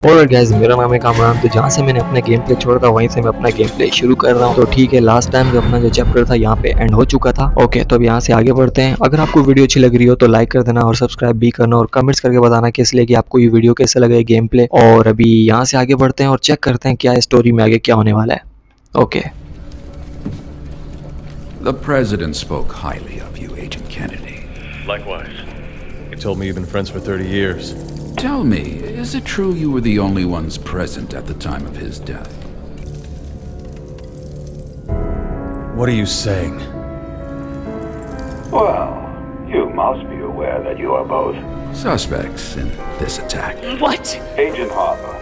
और गाइस मेरा नाम है कामरान। तो जहाँ से मैंने अपना गेम प्ले छोड़ा था वहीं से मैं अपना गेम प्ले शुरू कर रहा हूँ। तो ठीक है, लास्ट टाइम जो अपना जो चैप्टर था यहाँ पे एंड हो चुका था। ओके, तो अब यहाँ से आगे बढ़ते हैं। अगर आपको वीडियो अच्छी लग रही हो तो लाइक कर देना और सब्सक्राइब भी करना और कमेंट्स करके बताना किस लिए कि आपको ये वीडियो कैसे लगे गेम प्ले। और अभी यहाँ से आगे बढ़ते हैं और चेक करते हैं क्या स्टोरी में आगे क्या होने वाला है। Okay. The President spoke highly of you, Agent Kennedy. Likewise. He told me you've been friends for 30 years. Tell me, is it true you were the only ones present at the time of his death? What are you saying? Well, you must be aware that you are both Suspects in this attack. What? Agent Harper,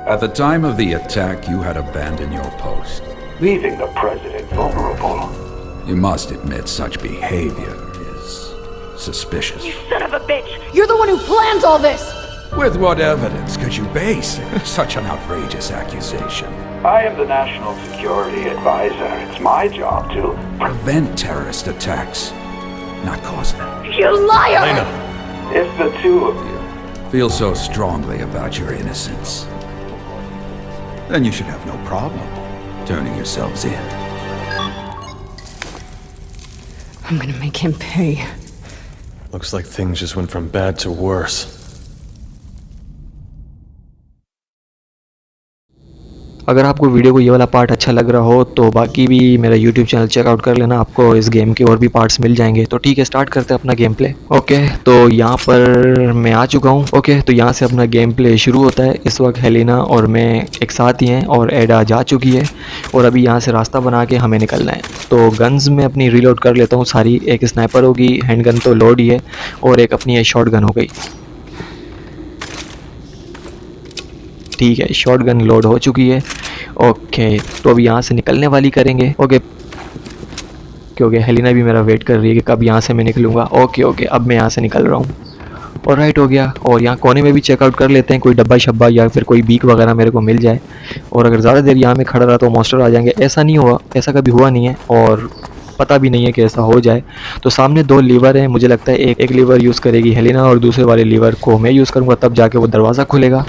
At the time of the attack, you had abandoned your post. leaving the President vulnerable. You must admit such behavior is suspicious. Son of a bitch! You're the one who plans all this! With what evidence could you base such an outrageous accusation? I am the National Security Advisor. It's my job to Prevent terrorist attacks, not cause them. You liar! Lena! If the two of you Feel so strongly about your innocence, then you should have no problem turning yourselves in. I'm gonna make him pay. Looks like things just went from bad to worse. अगर आपको video को ये वाला part अच्छा लग रहा हो तो बाकी भी मेरा यूट्यूब चैनल चेकआउट कर लेना, आपको इस गेम के और भी पार्ट्स मिल जाएंगे। तो ठीक है, स्टार्ट करते हैं अपना गेम प्ले। ओके, तो यहाँ पर मैं आ चुका हूँ। ओके, तो यहाँ से अपना गेम प्ले शुरू होता है। इस वक्त हेलिना और मैं एक साथ ही हैं और एडा जा चुकी है और अभी यहाँ से रास्ता बना के हमें निकलना है। तो गन्स में अपनी रीलोड कर लेता हूँ सारी। एक स्नाइपर होगी, हैंड गन तो लोड ही है और एक अपनी शॉर्ट गन हो गई। ठीक है, शॉर्ट गन लोड हो चुकी है। ओके, तो अब यहाँ से निकलने वाली करेंगे। ओके, क्योंकि हेलिना भी मेरा वेट कर रही है कि कब यहाँ से मैं निकलूँगा। ओके, अब मैं यहाँ से निकल रहा हूँ। और राइट हो गया। और यहाँ कोने में भी चेकआउट कर लेते हैं, कोई डब्बा शब्बा या फिर कोई बीक वगैरह मेरे को मिल जाए। और अगर ज़्यादा देर यहाँ में खड़ा रहा तो मॉन्स्टर आ जाएंगे। ऐसा नहीं हुआ, ऐसा कभी हुआ नहीं है और पता भी नहीं है कि ऐसा हो जाए। तो सामने दो लीवर हैं, मुझे लगता है एक लीवर यूज़ करेगी हेलिना और दूसरे वाले लीवर को मैं यूज़ करूँगा, तब जाके वो दरवाज़ा खुलेगा।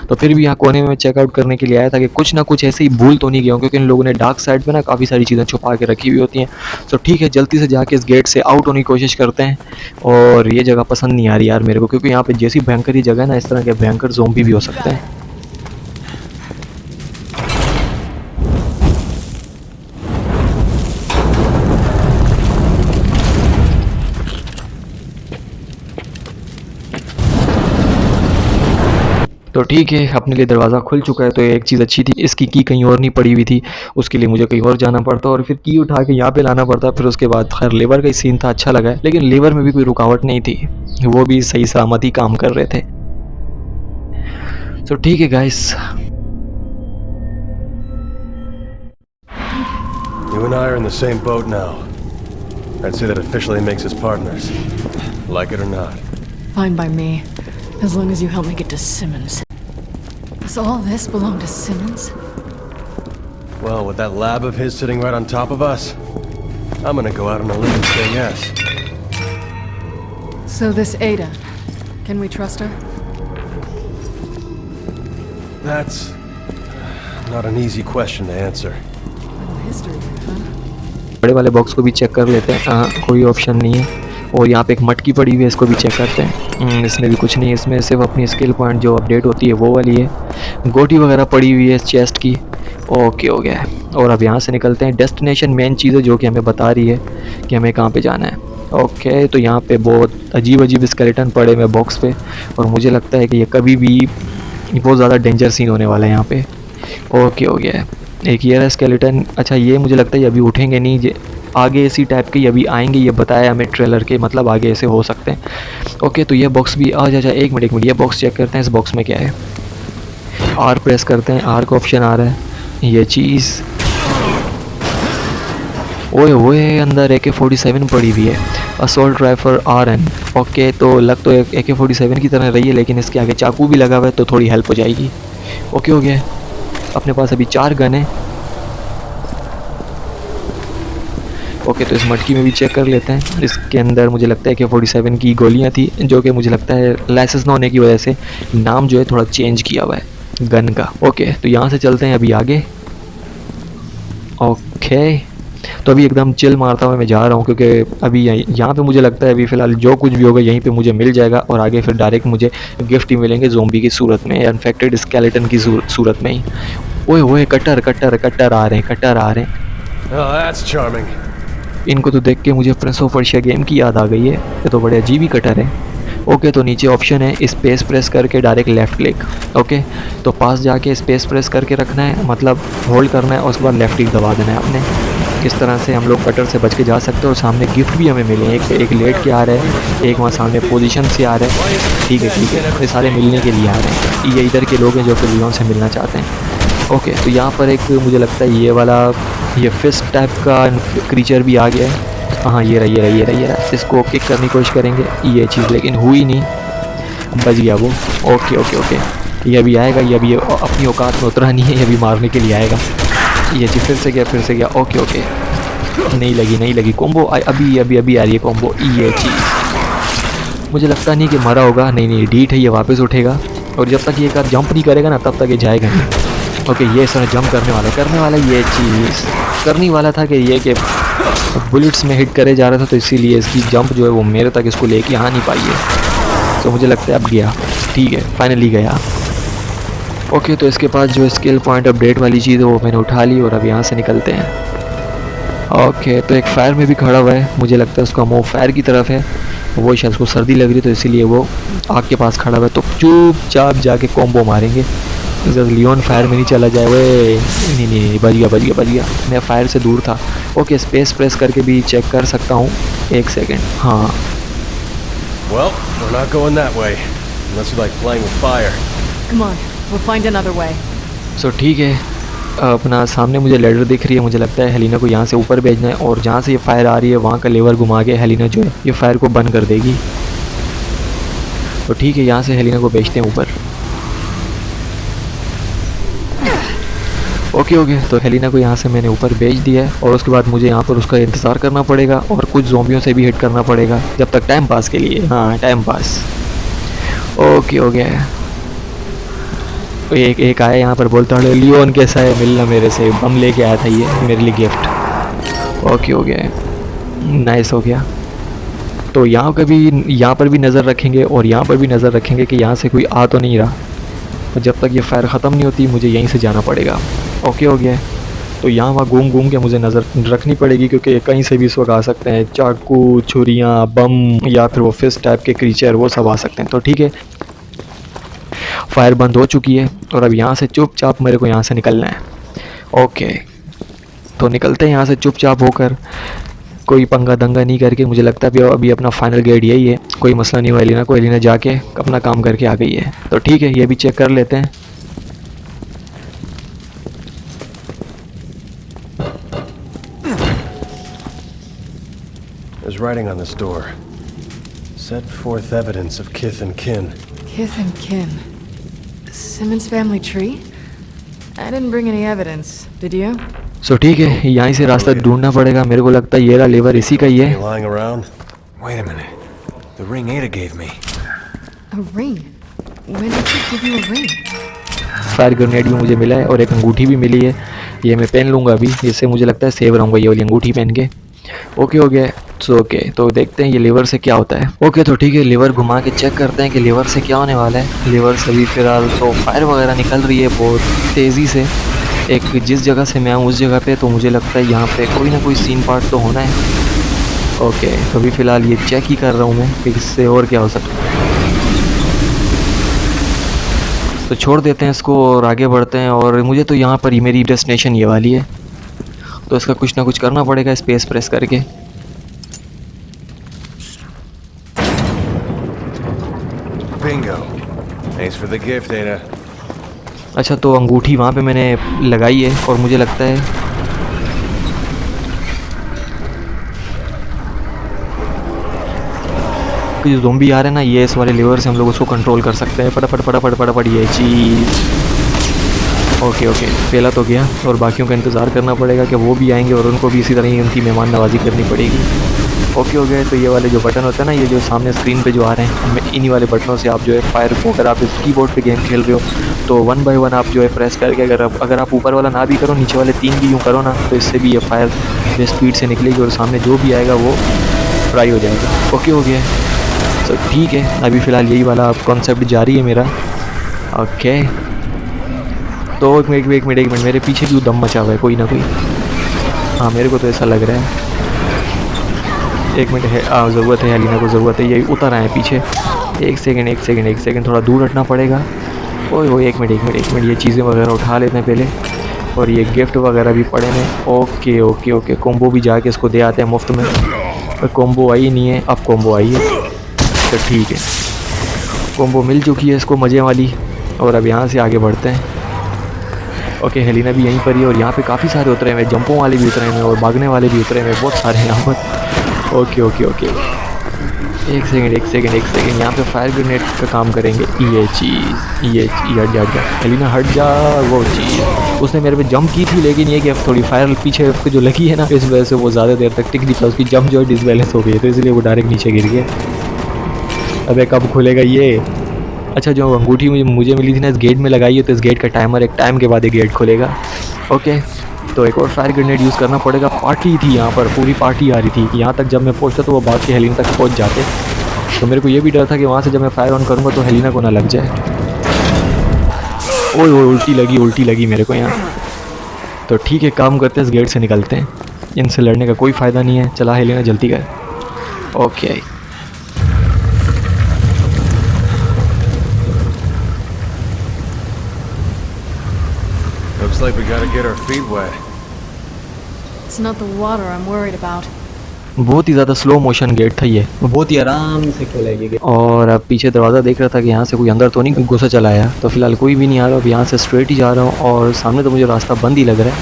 तो फिर भी यहाँ कोने में चेकआउट करने के लिए आया था कि कुछ ना कुछ ऐसे ही भूल तो नहीं गया हूँ, क्योंकि इन लोगों ने डार्क साइड पे ना काफ़ी सारी चीज़ें छुपा के रखी हुई होती हैं। तो ठीक है, जल्दी से जाके इस गेट से आउट होने की कोशिश करते हैं। और ये जगह पसंद नहीं आ रही यार मेरे को, क्योंकि यहाँ पे जैसी भयंकर ये जगह है ना, इस तरह के भयंकर ज़ोंबी भी हो सकते हैं। तो ठीक है, अपने लिए दरवाज़ा खुल चुका है। तो एक चीज़ अच्छी थी, इसकी की कहीं और नहीं पड़ी हुई थी, उसके लिए मुझे कहीं और जाना पड़ता और फिर की उठा के यहाँ पे लाना पड़ता। फिर उसके बाद खैर लेबर का ही सीन था, अच्छा लगा है, लेकिन लेबर में भी कोई रुकावट नहीं थी, वो भी सही सलामत ही काम कर रहे थे। तो ठीक है guys, You and I are in the same boat now. I'd say that officially makes us partners. Like it or not. Fine by me, as long as you help me get to Simmons. Does all this belong to Simmons? Well, with that lab of his sitting right on top of us, I'm gonna go out on a limb and say yes. So this Ada, can we trust her? That's not an easy question to answer. Little history, huh? बड़े वाले box को भी check कर लेते हैं। हाँ, कोई option नहीं है। और यहाँ पे एक मटकी पड़ी हुई है, इसको भी चेक करते हैं। इसमें भी कुछ नहीं है, इसमें सिर्फ अपनी स्किल पॉइंट जो अपडेट होती है वो वाली है। गोटी वगैरह पड़ी हुई है इस चेस्ट की। ओके, हो गया है। और अब यहाँ से निकलते हैं। डेस्टिनेशन मेन चीज़ है जो कि हमें बता रही है कि हमें कहाँ पे जाना है। ओके, तो यहाँ पे बहुत अजीब स्केलेटन पड़े हुए बॉक्स पे और मुझे लगता है कि ये कभी भी बहुत ज़्यादा डेंजर सीन होने वाला है यहाँ पे। ओके, हो गया है। एक ये रहा स्केलेटन। अच्छा, ये मुझे लगता है ये अभी उठेंगे नहीं, आगे इसी टाइप के अभी आएंगे, ये बताया हमें ट्रेलर के, मतलब आगे ऐसे हो सकते हैं। ओके, तो ये बॉक्स भी आ जा। एक मिनट, ये बॉक्स चेक करते हैं, इस बॉक्स में क्या है। आर प्रेस करते हैं, आर का ऑप्शन आ रहा है। ये चीज़, ओए अंदर AK-47 पड़ी हुई है, असॉल्ट राइफल RN। ओके, तो लग तो AK-47 की तरह रही है, लेकिन इसके आगे चाकू भी लगा हुआ है तो थोड़ी हेल्प हो जाएगी। ओके, हो गया। अपने पास अभी 4 गन है। ओके, तो इस मटकी में भी चेक कर लेते हैं। इसके अंदर मुझे लगता है कि 47 की गोलियां थी, जो कि मुझे लगता है लाइसेंस ना होने की वजह से नाम जो है थोड़ा चेंज किया हुआ है गन का। ओके, तो यहाँ से चलते हैं अभी आगे। ओके, तो अभी एकदम चिल मारता हुआ मैं जा रहा हूँ, क्योंकि अभी यहाँ पे मुझे लगता है अभी फ़िलहाल जो कुछ भी होगा यहीं पे मुझे मिल जाएगा, और आगे फिर डायरेक्ट मुझे गिफ्ट ही मिलेंगे ज़ोंबी की सूरत में या इन्फेक्टेड स्केलेटन की सूरत में ही। ओए ओए, कट्टर कट्टर कट्टर आ रहे हैं, कट्टर आ रहे हैं। Oh, that's charming. इनको तो देख के मुझे प्रिंस ऑफ पर्शिया गेम की याद आ गई है। ये तो बड़े अजीब ही कटर है। ओके, तो नीचे ऑप्शन है स्पेस प्रेस करके डायरेक्ट लेफ़्ट क्लिक। ओके, तो पास जाके स्पेस प्रेस करके रखना है, मतलब होल्ड करना है, और उसके बाद लेफ़्ट क्लिक दबा देना है आपने। इस तरह से हम लोग कटर से बच के जा सकते हैं। और सामने गिफ्ट भी हमें मिले हैं, एक लेट के आ रहा है, एक वहाँ सामने पोजीशन से आ रहा है। ठीक है, ये सारे मिलने के लिए आ रहे हैं। ये इधर के लोग हैं जो कि लियोन से मिलना चाहते हैं। ओके, तो यहाँ पर एक मुझे लगता है ये फिस्ट टाइप का क्रीचर भी आ गया है। हाँ, ये रहा। इसको किक करने की कोशिश करेंगे, ये चीज़ लेकिन हुई नहीं, बच गया वो। ओके, ये अभी आएगा, ये अभी अपनी औकात में उतरा नहीं है, ये अभी मारने के लिए आएगा। ये जी फिर से गया। ओके, नहीं लगी कॉम्बो। अभी आ रही है कॉम्बो। ये चीज़ मुझे लगता नहीं कि मरा होगा। नहीं, डीट है, ये वापस उठेगा, और जब तक ये एक जंप नहीं करेगा ना तब तक ये जाएगा नहीं। ओके, ये इस तरह जंप करने वाला ये चीज़ करने वाला था कि ये कि बुलेट्स में हिट करे जा रहा था, तो इसीलिए इसकी जंप जो है वो मेरे तक इसको लेके आ नहीं पाई है। तो मुझे लगता है अब गया। ठीक है, फाइनली गया। ओके, तो इसके पास जो स्किल पॉइंट अपडेट वाली चीज़ है वो मैंने उठा ली, और अब यहाँ से निकलते हैं। ओके, तो एक फायर में भी खड़ा हुआ है, मुझे लगता है उसका मुँह फायर की तरफ है, वो शायद उसको सर्दी लग रही तो इसीलिए वो आग के पास खड़ा हुआ है। तो चुपचाप जाके कॉम्बो मारेंगे, जब लियोन फायर में नहीं चला जाए। वे नहीं, बच गया। मैं फायर से दूर था। ओके, स्पेस प्रेस करके भी चेक कर सकता हूँ। 1 सेकेंड। हाँ, Well, we're not going that way. Unless you like playing with fire. Come on, we'll find another way. सो ठीक है, अपना सामने मुझे लेडर दिख रही है, मुझे लगता है हेलिना को यहाँ से ऊपर भेजना है, और जहाँ से ये फायर आ रही है वहाँ का लेवर घुमा के हेलिना जो है ये फायर को बंद कर देगी। तो ठीक है, यहाँ से हेलिना को भेजते हैं ऊपर। ओके, तो हेलिना को यहाँ से मैंने ऊपर भेज दिया है, और उसके बाद मुझे यहाँ पर उसका इंतज़ार करना पड़ेगा, और कुछ ज़ोंबियों से भी हिट करना पड़ेगा जब तक टाइम पास के लिए। हाँ, टाइम पास। ओके, हो गया है। एक आया यहाँ पर, बोलता है लियोन कैसा है, मिलना मेरे से, बम लेके आया था ये मेरे लिए गिफ्ट। ओके, हो गया है, नाइस हो गया। तो यहाँ पर भी नज़र रखेंगे, और यहाँ पर भी नज़र रखेंगे कि यहाँ से कोई आ तो नहीं रहा। और जब तक ये फायर ख़त्म नहीं होती मुझे यहीं से जाना पड़ेगा। ओके, हो गया है। तो यहाँ वहाँ घूम के मुझे नज़र रखनी पड़ेगी, क्योंकि कहीं से भी इस वक्त आ सकते हैं, चाकू, छुरियाँ, बम, या फिर वो फिश टाइप के क्रीचर, वो सब आ सकते हैं। तो ठीक है, फायर बंद हो चुकी है, और अब यहाँ से चुपचाप मेरे को यहाँ से निकलना है। ओके, तो निकलते हैं यहाँ से चुपचाप होकर, कोई पंगा दंगा नहीं करके। मुझे लगता है अभी अपना फाइनल गेट यही है, कोई मसला नहीं हुआ एलिना को, एलिना जाके अपना काम करके आ गई है। तो ठीक है, ये भी चेक कर लेते हैं। There's writing on this door. Set forth evidence of kith and kin. Kith and kin. Simmons family tree? I didn't bring any evidence, did you? सो ठीक है, यहीं से रास्ता ढूंढना पड़ेगा। मेरे को लगता है ये रहा लेवर, इसी का ही है। You lying around? Wait a minute. The ring Ada gave me. A ring? When did she give you a ring? Fire grenade भी मुझे मिला है, और एक अंगूठी भी मिली है, ये मैं पहन लूँगा अभी, इससे मुझे लगता है सेव रहूँगा ये वाली अंगूठी पहन के। ओके, हो गया। सो ओके, तो देखते हैं ये लीवर से क्या होता है। ओके, तो ठीक है, लीवर घुमा के चेक करते हैं कि लीवर से क्या होने वाला है। लीवर से भी फिलहाल तो फायर वगैरह निकल रही है बहुत तेज़ी से। एक जिस जगह से मैं आऊँ उस जगह पे, तो मुझे लगता है यहाँ पे कोई ना कोई सीन पार्ट तो होना है। ओके, तो अभी फ़िलहाल ये चेक ही कर रहा हूँ मैं कि इससे और क्या हो सकता है। तो छोड़ देते हैं इसको और आगे बढ़ते हैं। और मुझे तो यहाँ पर ही मेरी डेस्टिनेशन ये वाली है, तो इसका कुछ ना कुछ करना पड़ेगा स्पेस प्रेस करके। Bingo. Thanks for the gift, Ada. अच्छा, तो अंगूठी वहाँ पे मैंने लगाई है, और मुझे लगता है कि जो ज़ोंबी आ रहे हैं ना, ये इस वाले लीवर से हम लोग उसको कंट्रोल कर सकते हैं। फटाफट ये चीज़। ओके ओके, पहला तो गया और बाकियों का इंतज़ार करना पड़ेगा कि वो भी आएंगे और उनको भी इसी तरह ही उनकी मेहमान नवाजी करनी पड़ेगी। ओके हो गया। तो ये वाले जो बटन होते हैं ना, ये जो सामने स्क्रीन पे जो आ रहे हैं, इन्हीं वाले बटनों से आप जो है फायर को, अगर आप इस कीबोर्ड पे गेम खेल रहे हो तो 1 बाय 1 आप जो है प्रेस करके, अगर आप ऊपर वाला ना भी करो, नीचे वाले 3 भी यूँ करो ना, तो इससे भी ये फायर जो स्पीड से निकलेगी और सामने जो भी आएगा वो फ्राई हो जाएगा। ओके हो गया। तो ठीक है, अभी फ़िलहाल यही वाला कॉन्सेप्ट जारी है मेरा। ओके, तो एक मिनट मेरे पीछे भी दम मचा हुआ है कोई ना कोई। हाँ, मेरे को तो ऐसा लग रहा है। एक मिनट है, ज़रूरत है अलीना को, ज़रूरत है, यही उतर आए पीछे। एक सेकंड, थोड़ा दूर हटना पड़ेगा। ओए एक मिनट, ये चीज़ें वगैरह उठा लेते हैं पहले, और ये गिफ्ट वगैरह भी पड़े हैं। ओके, कॉम्बो भी जाके इसको दे आते हैं मुफ्त में। पर कॉम्बो आई नहीं है, अब कॉम्बो आई है तो ठीक है, कॉम्बो मिल चुकी है इसको मज़े वाली। और अब यहाँ से आगे बढ़ते हैं। ओके, हेलिना भी यहीं पर ही है और यहाँ पे काफ़ी सारे उतरे हुए, जंपों वाले भी उतरे हुए और भागने वाले भी उतरे हुए, बहुत सारे हैं यहाँ पर। ओके, एक सेकंड, यहाँ पे फायर ग्रेनेड का काम करेंगे। ये चीज़, हट जा, हेलिना हट जा। वो चीज़ उसने मेरे पे जंप की थी, लेकिन ये कि अब थोड़ी फायर पीछे उसको जो लगी है ना, इस वजह से वो ज़्यादा देर तक टिक नहीं पाया, उसकी जंप जो है डिसबैलेंस हो गई, तो इसलिए वो डायरेक्ट नीचे गिर गया। अबे कब खुलेगा ये? अच्छा, जो अंगूठी मुझे मिली थी ना, इस गेट में लगाई है, तो इस गेट का टाइमर, एक टाइम के बाद ये गेट खुलेगा। ओके, तो एक और फायर ग्रेनेड यूज़ करना पड़ेगा। पार्टी थी यहाँ पर, पूरी पार्टी आ रही थी यहाँ तक। जब मैं पहुँचता तो वो भाग के हेलिना तक पहुँच जाते, तो मेरे को ये भी डर था कि वहाँ से जब मैं फायर ऑन करूँगा तो हेलिना को ना लग जाए। ओए उल्टी लगी मेरे को यहाँ। तो ठीक है, काम करते हैं, इस गेट से निकलते हैं, इनसे लड़ने का कोई फ़ायदा नहीं है। चला हेलिना, जल्दी कर। Okay, Looks like we gotta get our feet wet. It's not the water I'm worried about. बहुत ही ज़्यादा स्लो मोशन गेट था ये, बहुत ही आराम से खोला ये गेट। और अब पीछे दरवाज़ा देख रहा था कि यहाँ से कोई अंदर तो नहीं घुसा चला आया, तो फिलहाल कोई भी नहीं आ रहा। अब यहाँ से स्ट्रेट ही जा रहा हूँ और सामने तो मुझे रास्ता बंद ही लग रहा है।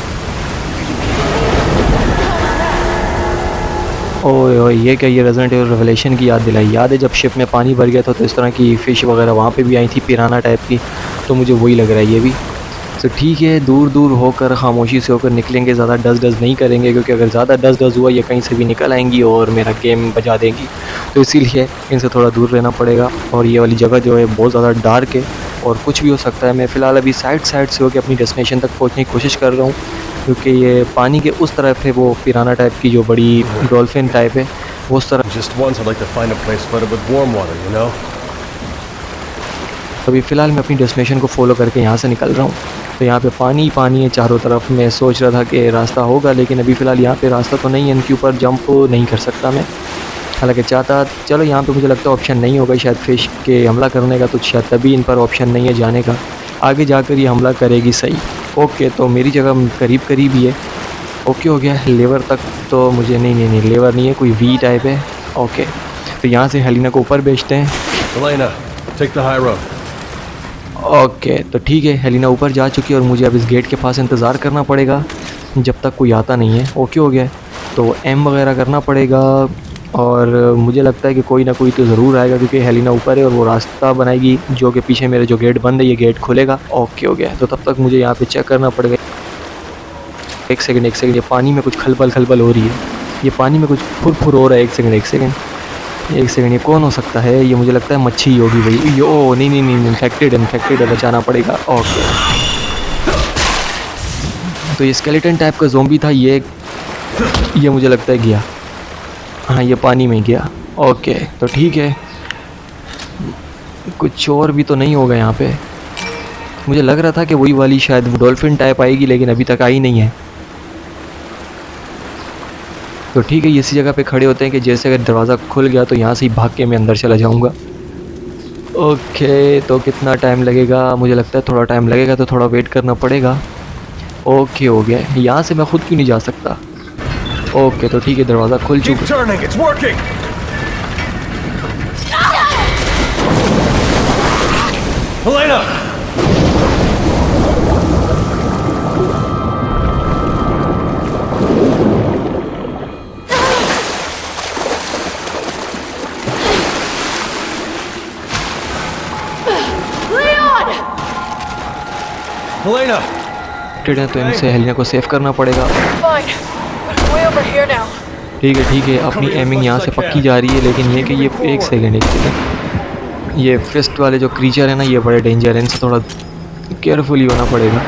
ओए ये क्या, ये रेज़िडेंट एविल रेवलेशन की याद दिलाई। याद है जब शिप में पानी भर गया था तो इस तरह की फ़िश वगैरह वहाँ पे भी आई थी, पिराना टाइप की, तो मुझे वही लग रहा है ये भी। तो ठीक है, दूर होकर, खामोशी से होकर निकलेंगे, ज़्यादा डस नहीं करेंगे, क्योंकि अगर ज़्यादा डस हुआ ये कहीं से भी निकल आएंगी और मेरा गेम बजा देंगी, तो इसीलिए इनसे थोड़ा दूर रहना पड़ेगा। और ये वाली जगह जो है बहुत ज़्यादा डार्क है और कुछ भी हो सकता है। मैं फ़िलहाल अभी साइड से होकर अपनी डेस्टिनेशन तक पहुँचने की कोशिश कर रहा हूँ, क्योंकि ये पानी के उस तरफ है, वो पिराना टाइप की जो बड़ी डॉल्फिन टाइप है, वो उस तरफ। Just once I'd like to find a place flooded with warm water, you know? अभी फ़िलहाल मैं अपनी डेस्टिनेशन को फॉलो करके यहाँ से निकल रहा हूँ। तो यहाँ पे पानी है चारों तरफ। मैं सोच रहा था कि रास्ता होगा, लेकिन अभी फ़िलहाल यहाँ पे रास्ता तो नहीं है, इनके ऊपर जंप नहीं कर सकता मैं, हालांकि चाहता। चलो, यहाँ पे मुझे लगता है ऑप्शन नहीं होगा शायद फ़िश के हमला करने का, तो शायद तभी इन पर ऑप्शन नहीं है जाने का। आगे जाकर ये हमला करेगी, सही। ओके, तो मेरी जगह करीब ही है। ओके हो गया, लेवर तक तो मुझे नहीं लेवर नहीं है, कोई वी टाइप है। ओके, तो यहाँ से हेलिना को ऊपर भेजते हैं। Elena, take the high road. Okay, तो ठीक है, हेलिना ऊपर जा चुकी है और मुझे अब इस गेट के पास इंतज़ार करना पड़ेगा जब तक कोई आता नहीं है। ओके हो गया, तो एम वगैरह करना पड़ेगा और मुझे लगता है कि कोई ना कोई तो ज़रूर आएगा, क्योंकि हेलिना ऊपर है और वो रास्ता बनाएगी जो कि पीछे मेरे जो गेट बंद है ये गेट खुलेगा। ओके हो गया, तो तब तक मुझे यहाँ पे चेक करना पड़ेगा। एक सेकंड, ये पानी में कुछ खलबल हो रही है, ये पानी में कुछ फुर हो रहा है। एक सेकंड, ये कौन हो सकता है? ये मुझे लगता है मच्छी होगी भाई। यो नहीं, इन्फेक्टेड है, बचाना पड़ेगा। ओके, तो ये स्केलेटन टाइप का ज़ोंबी था, ये मुझे लगता है गया। हाँ, ये पानी में गया। ओके, तो ठीक है, कुछ और भी तो नहीं होगा यहाँ पे। मुझे लग रहा था कि वही वाली शायद डॉल्फिन टाइप आएगी, लेकिन अभी तक आई नहीं है। तो ठीक है, इसी जगह पे खड़े होते हैं कि जैसे अगर दरवाज़ा खुल गया तो यहाँ से ही भाग के मैं अंदर चला जाऊँगा। ओके, तो कितना टाइम लगेगा? मुझे लगता है थोड़ा टाइम लगेगा, तो थोड़ा वेट करना पड़ेगा। ओके हो गया, यहाँ से मैं खुद क्यों नहीं जा सकता? ओके, तो ठीक है, दरवाज़ा खुल Keep चुका। turning, it's working! Elena! Leon! Elena! Infected हैं तो इनसे हेलिना को सेव करना पड़ेगा। Fine. But way over here now. ठीक है अपनी एमिंग यहाँ से पक्की जा रही है, लेकिन ये कि ये एक सेकेंड ये फिस्ट वाले जो क्रीचर है ना ये बड़े डेंजर हैं, इनसे थोड़ा केयरफुली होना पड़ेगा।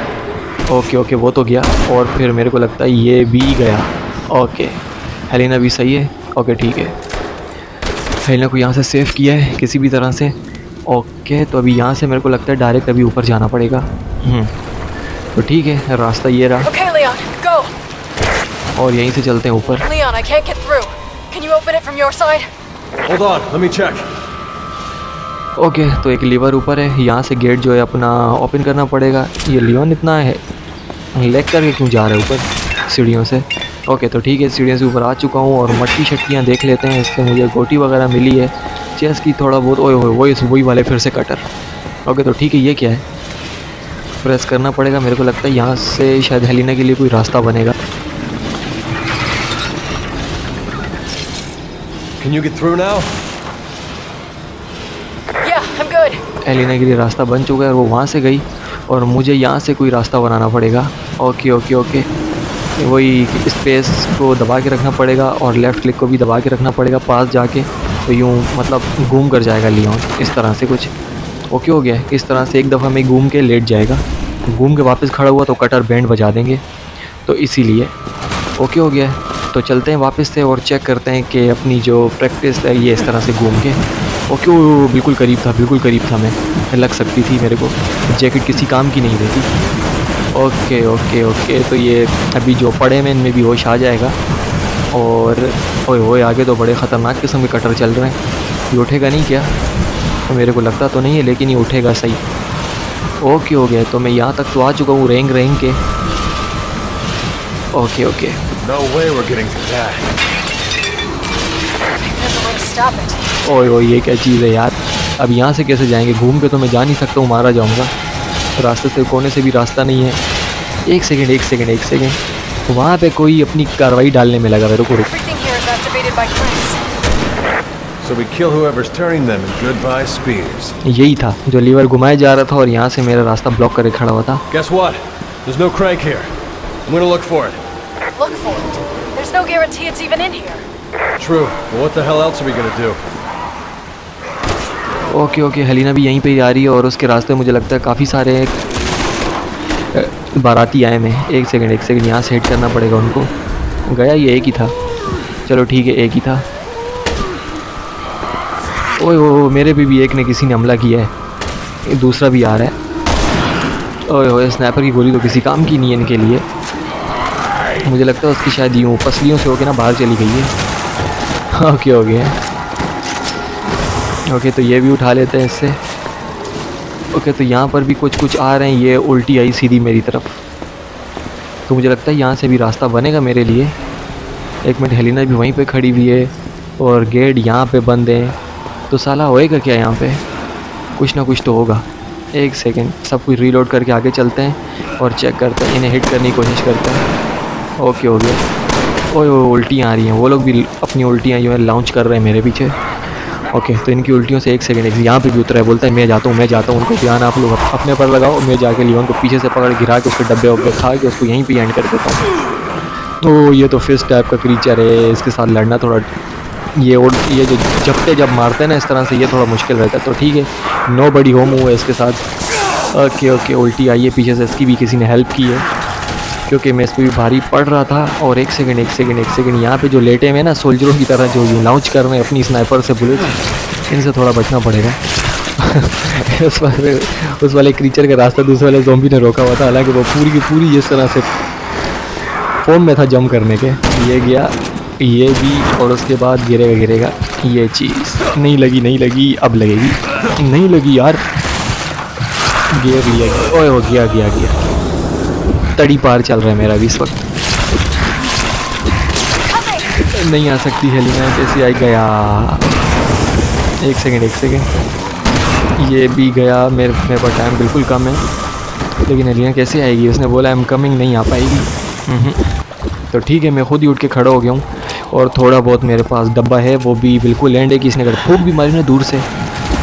ओके वो तो गया, और फिर मेरे को लगता है ये भी गया। ओके हेलिना भी सही है। ओके ठीक है, हेलिना को यहाँ से सेव किया है किसी भी तरह से। ओके तो अभी यहाँ से मेरे को लगता है डायरेक्ट अभी ऊपर जाना पड़ेगा। तो ठीक है, रास्ता ये रहा Okay, Leon, go. और यहीं से चलते हैं ऊपर। Leon, I can't get through. Can you open it from your side? Hold on, let me check. Okay तो एक लीवर ऊपर है, यहाँ से गेट जो है अपना ओपन करना पड़ेगा। ये लियोन इतना है लेग करके क्यों जा रहा है ऊपर सीढ़ियों से। ओके तो ठीक है, सीढ़ियों से ऊपर आ चुका हूँ और मट्टी शट्टियाँ देख लेते हैं। इससे मुझे गोटी वगैरह मिली है, चेस की थोड़ा बहुत। ओए वही वाले फिर से कटर। ओके तो ठीक है, ये क्या है, प्रेस करना पड़ेगा। मेरे को लगता है यहाँ से शायद हेलिना के लिए कोई रास्ता बनेगा। Can you get through now? Yeah, I'm good. Helena के लिए रास्ता बन चुका है और वो वहाँ से गई, और मुझे यहाँ से कोई रास्ता बनाना पड़ेगा। ओके वही स्पेस को दबा के रखना पड़ेगा और लेफ़्ट क्लिक को भी दबा के रखना पड़ेगा पास जाके, तो यूँ मतलब घूम कर जाएगा लियोन इस तरह से कुछ। ओके हो गया, इस तरह से एक दफ़ा में घूम के लेट जाएगा। घूम के वापस खड़ा हुआ तो कटर बैंड बजा देंगे, तो इसीलिए ओके हो गया। तो चलते हैं वापस से और चेक करते हैं कि अपनी जो प्रैक्टिस है ये इस तरह से घूम के। ओके बिल्कुल करीब था मैं लग सकती थी, मेरे को जैकेट किसी काम की नहीं रहती। ओके तो ये अभी जो पड़े में इनमें भी होश आ जाएगा। और ओए आगे तो बड़े ख़तरनाक किस्म के कटर चल रहे हैं। ये उठेगा नहीं क्या? तो मेरे को लगता तो नहीं है, लेकिन ये उठेगा सही। ओके हो गया, तो मैं यहाँ तक तो आ चुका हूँ रेंग के। Okay No way we're getting through that. There's a way to stop it. ओए ये क्या चीज़ है यार, अब यहाँ से कैसे जाएंगे? घूम के तो मैं जा नहीं सकता हूँ, मारा जाऊँगा। रास्ते से कोने से भी रास्ता नहीं है। एक सेकेंड वहाँ पे कोई अपनी कार्रवाई डालने में लगा। मेरे को रुक। Everything here is activated by cranks. So we kill whoever's turning them and goodbye spears. यही था जो लीवर घुमाया जा रहा था और यहाँ से मेरा रास्ता ब्लॉक करके खड़ा हुआ था। Guess what? There's no crank here. I'm gonna look for it. Look for it. There's no guarantee it's even in here. True, but what the hell else are we gonna do? Okay Helena भी यहीं पे ही आ रही है और उसके रास्ते मुझे लगता है काफ़ी सारे बाराती आए में। एक सेकंड यहाँ से हिट करना पड़ेगा उनको। गया ये एक ही था, चलो ठीक है एक ही था। ओए मेरे पे भी एक ने किसी ने हमला किया है, दूसरा भी आ रहा है। ओए स्नैपर की गोली तो किसी काम की नहीं है इनके लिए। मुझे लगता है उसकी शायद यूँ पसलियों से होके ना बाहर चली गई है। ओके हो गया। ओके तो ये भी उठा लेते हैं इससे। ओके तो यहाँ पर भी कुछ आ रहे हैं, ये उल्टी आई सीधी मेरी तरफ। तो मुझे लगता है यहाँ से भी रास्ता बनेगा मेरे लिए। एक मिनट, हेलिना भी वहीं पे खड़ी हुई है और गेट यहाँ पे बंद है, तो साला होएगा क्या यहाँ पे? कुछ ना कुछ तो होगा। एक सेकेंड, सब कुछ रीलोड करके आगे चलते हैं और चेक करते हैं, इन्हें हिट करने की कोशिश करते हैं। ओके हो गया। ओए उल्टियाँ आ रही हैं, वो लोग भी अपनी उल्टियाँ जो है लॉन्च कर रहे हैं मेरे पीछे। ओके तो इनकी उल्टियों से एक सेकेंड यहाँ पे भी उतरा है, बोलता है मैं जाता हूँ। उनको ध्यान आप लोग अपने पर लगाओ, मैं जाके लियोन को पीछे से पकड़ गिरा के उसके डब्बे वब्बे खा के उसको यहीं पे एंड कर देता हूँ। तो ये तो फिस्ट टाइप का क्रीचर है, इसके साथ लड़ना थोड़ा ये जो झपटे जब मारते हैं ना इस तरह से, ये थोड़ा मुश्किल रहता है। तो ठीक है, नो बडी होम हुआ है इसके साथ। ओके उल्टी आई है पीछे से, इसकी भी किसी ने हेल्प की है क्योंकि मैं इस पर भी भारी पड़ रहा था। और एक सेकेंड यहाँ पे जो लेटे हुए ना सोल्जरों की तरह जो लॉन्च कर रहे हैं अपनी स्नाइपर से बुलेट, इनसे थोड़ा बचना पड़ेगा। उस वाले क्रीचर का रास्ता दूसरे वाले ज़ॉम्बी ने रोका हुआ था, हालांकि वो पूरी की पूरी इस तरह से फ़ोन में था जंप करने के। ये गया, ये भी, और उसके बाद गिरेगा ये चीज़। नहीं लगी, अब लगेगी। नहीं लगी यार, गिर लिया। ओए हो गया। तड़ी पार चल रहा है मेरा भी इस वक्त। नहीं आ सकती हेलिना, कैसे आई? गया। एक सेकेंड, ये भी गया। मेरे पास टाइम बिल्कुल कम है, लेकिन हेलिना कैसे आएगी? उसने बोला आई एम कमिंग, नहीं आ पाएगी। तो ठीक है, मैं खुद ही उठ के खड़ा हो गया हूँ और थोड़ा बहुत मेरे पास डब्बा है, वो भी बिल्कुल लैंड है कि इसने अगर फूंक भी मारी ना दूर से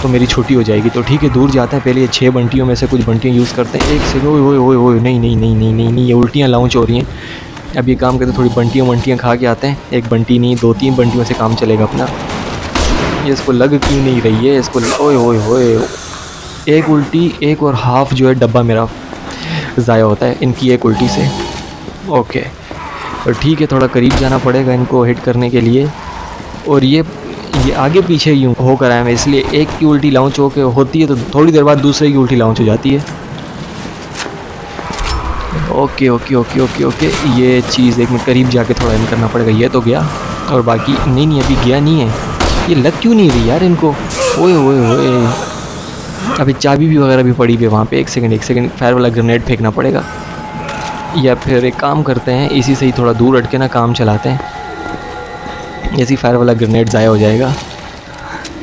तो मेरी छुट्टी हो जाएगी। तो ठीक है, दूर जाते हैं, पहले ये 6 बंटियों में से कुछ बंटियाँ यूज़ करते हैं। एक सेकंड, ओए ओए ओए ओए, नहीं नहीं नहीं नहीं नहीं नहीं, ये उल्टियाँ लाउंच हो रही हैं। अब ये काम करते, थोड़ी बंटियाँ खा के आते हैं। एक बंटी नहीं, 2-3 बंटियों से काम चलेगा अपना। ये इसको लग क्यों नहीं रही है इसको, ओए ओए ओए, एक उल्टी, एक और हाफ जो है डब्बा मेरा ज़ाया होता है इनकी एक उल्टी से। ओके, तो ठीक है, थोड़ा करीब जाना पड़ेगा इनको हिट करने के लिए। और ये आगे पीछे यूँ होकर आया मैं, इसलिए एक की उल्टी लाउंच होती है तो थोड़ी देर बाद दूसरे की उल्टी लाउंच हो जाती है। Okay okay okay okay okay, ये चीज़ एक मिनट करीब जाके थोड़ा इन करना पड़ेगा। ये तो गया, और बाकी नहीं अभी गया नहीं है। ये लग क्यों नहीं रही यार इनको, ओए ओए ओए। अभी चाबी भी वगैरह भी पड़ी हुई है वहाँ पे। एक सेकंड, फायर वाला ग्रेनेड फेंकना पड़ेगा, या फिर एक काम करते हैं, इसी से ही थोड़ा दूर हट के ना काम चलाते हैं। ऐसी फायर वाला ग्रेनेड ज़ाया हो जाएगा।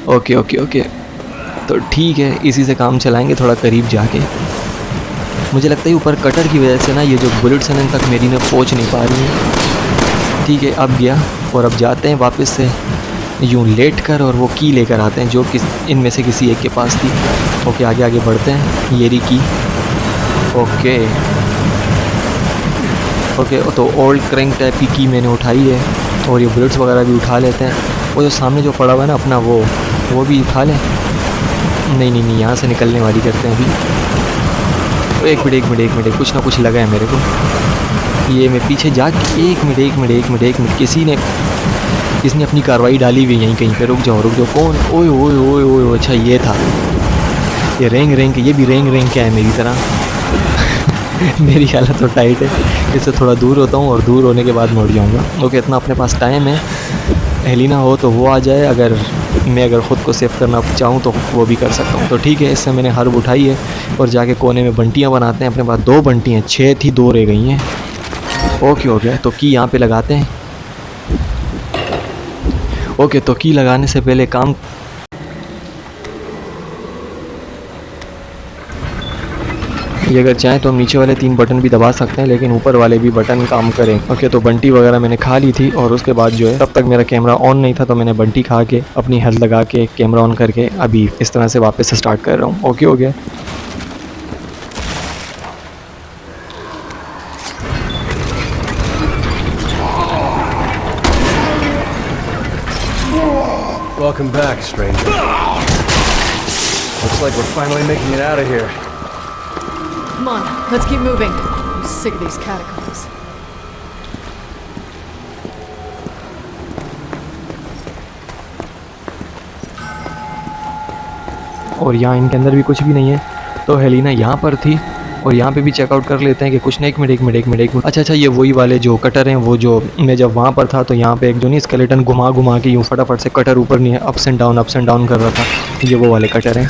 ओके ओके ओके, तो ठीक है, इसी से काम चलाएंगे थोड़ा करीब जाके। मुझे लगता है ऊपर कटर की वजह से ना ये जो बुलेट्स हैं इन तक मेरी ना पहुँच नहीं पा रही हैं। ठीक है, अब गया, और अब जाते हैं वापस से यूँ लेट कर, और वो की लेकर आते हैं जो इनमें से किसी एक के पास थी। ओके, आगे बढ़ते हैं। ये रही की। ओके ओके, तो ओल्ड क्रैंक टाइप की मैंने उठाई है, और ये बुलेट्स वगैरह भी उठा लेते हैं। वो जो सामने जो पड़ा हुआ है ना अपना, वो भी उठा लें। नहीं, यहाँ से निकलने वाली करते हैं अभी। एक मिनट, कुछ ना कुछ लगा है मेरे को। ये मैं पीछे जा के, एक मिनट, किसने अपनी कार्रवाई डाली हुई यहीं कहीं पे। रुक जाओ, कौन, ओए ओए ओए ओए, अच्छा ये था, ये रेंग, ये भी रेंग क्या है मेरी तरह। मेरी हालत तो टाइट है, इससे थोड़ा दूर होता हूँ, और दूर होने के बाद मुड़ जाऊँगा। ओके, इतना अपने पास टाइम है। हेलिना हो तो वो आ जाए, अगर ख़ुद को सेव करना चाहूँ तो वो भी कर सकता हूँ। तो ठीक है, इससे मैंने हर्ब उठाई है, और जाके कोने में बंटियाँ बनाते हैं। अपने पास 2 बंटियाँ, 6 थी, 2 रह गई हैं। ओके हो गया, तो की यहाँ पे लगाते हैं। ओके, तो की लगाने से पहले काम, ये अगर चाहें तो हम नीचे वाले 3 बटन भी दबा सकते हैं, लेकिन ऊपर वाले भी बटन काम करें। ओके, तो बंटी वगैरह मैंने खा ली थी, और उसके बाद जो है तब तक मेरा कैमरा ऑन नहीं था, तो मैंने बंटी खा के अपनी हेल्थ लगा के कैमरा ऑन करके अभी इस तरह से वापस से स्टार्ट कर रहा हूँ। ओके हो गया। Welcome back, stranger. Looks like we're finally making it out of here. Come on, let's keep moving. I'm sick of these catacombs. और यहाँ इनके अंदर भी कुछ भी नहीं है, तो हेलिना यहाँ पर थी, और यहाँ पे भी चेकआउट कर लेते हैं कि कुछ नहीं। एक मिनट। अच्छा, ये वही वाले जो कटर हैं, वो जो मैं जब वहाँ पर था तो यहाँ पे एक जो नहीं स्केलेटन घुमा के यूँ फटाफट से कटर ऊपर नहीं है, अप्स एंड डाउन कर रहा था, ये वो वाले कटर हैं।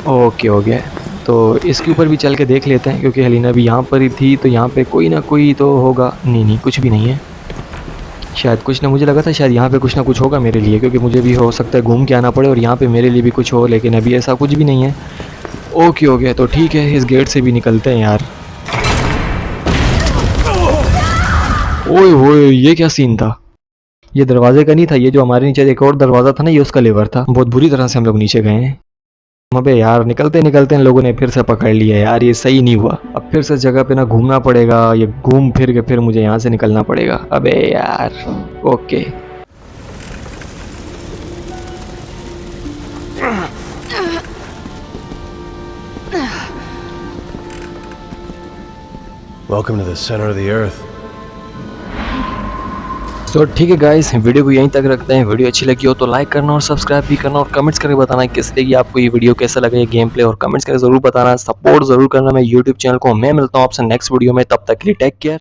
ओके हो गया, तो इसके ऊपर भी चल के देख लेते हैं, क्योंकि हेलिना भी यहाँ पर ही थी, तो यहाँ पे कोई ना कोई तो होगा। नहीं, कुछ भी नहीं है शायद। कुछ ना, मुझे लगा था शायद यहाँ पे कुछ ना कुछ होगा मेरे लिए, क्योंकि मुझे भी हो सकता है घूम के आना पड़े और यहाँ पे मेरे लिए भी कुछ हो, लेकिन अभी ऐसा कुछ भी नहीं है। ओके हो गया, तो ठीक है, इस गेट से भी निकलते हैं यार। ओए होए, ये क्या सीन था? ये दरवाजे का नहीं था, ये जो हमारे नीचे एक और दरवाज़ा था ना, ये उसका लेवर था। बहुत बुरी तरह से हम लोग नीचे गए हैं। अबे यार, निकलते इन लोगों ने फिर से पकड़ लिया यार, ये सही नहीं हुआ। अब फिर से जगह पे ना घूमना पड़ेगा, ये घूम फिर के फिर मुझे यहाँ से निकलना पड़ेगा। अबे यार, okay. Welcome to the center of the earth. तो ठीक है गाइस, वीडियो को यहीं तक रखते हैं। वीडियो अच्छी लगी हो तो लाइक करना और सब्सक्राइब भी करना, और कमेंट्स करके बताना किस लगी आपको ये वीडियो, कैसा लगा ये गेम प्ले, और कमेंट्स करके ज़रूर बताना। सपोर्ट ज़रूर करना मैं यूट्यूब चैनल को। मैं मिलता हूँ आपसे नेक्स्ट वीडियो में, तब तक के लिए टेक केयर।